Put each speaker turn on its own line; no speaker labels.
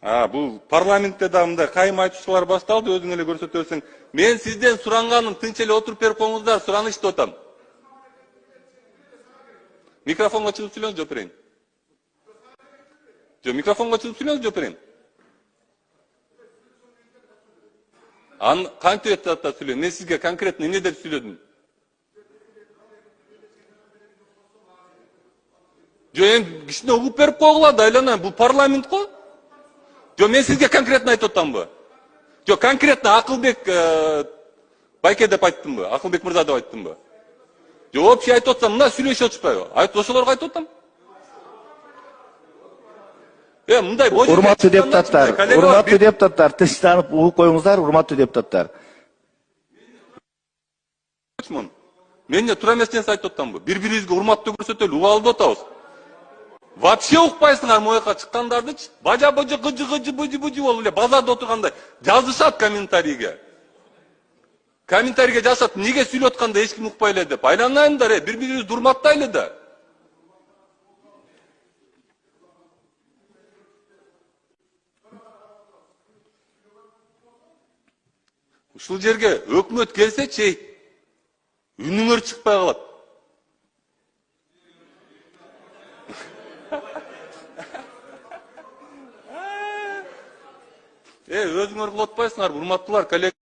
Бул парламентте да мындай кайым айтуучулар башталды, өзүң эле көрсөтөсүң. Мен сизден суранганым тынч эле отуруп берип коюңуздар, суранышты атам. Микрофонго чыгып сүйлөңүз, жооп берейин. Микрофонго чыгып сүйлөңүз, жооп берейин. Кантип этип сүйлөйм? Мен сизге конкретно эмне деп сүйлөдүм? Эми кичине угуп берип койгула да, айланайын, бул парламент го. Мен сизге конкретно айтып атамбы? Конкретно Акылбек байке деп айттымбы? Акылбек мырза деп айттымбы? Общий айтып атсам, мына сүйлөшүп атышпайбы? Ошолорго айтып атам. Мындай
Урматтуу депутаттар, тынчтанып угуп коюңуздар, урматтуу депутаттар.
Мен эмне туура эмес нерсе айтып атамбы? Бири-бирибизге урматтуу көрсөтөлү, угуп алып атабыз. Вообще укпайсыңар мояка чыккандардычы? Бажа-бажа гыжы-гыжы быжы-быжы болуп эле базарда отургандай жазышат комментарийге. Комментарийге жазышат, неге сүйлөп атканда эч ким укпай эле деп. Айланайындар, бири-бирибизди урматтайлы да. Ушул жерге өкмөт келсе-чи, үнүңөр чыкпай калат. Өзүңөр кылып атпайсыңарбы, урматтуулар, коллега?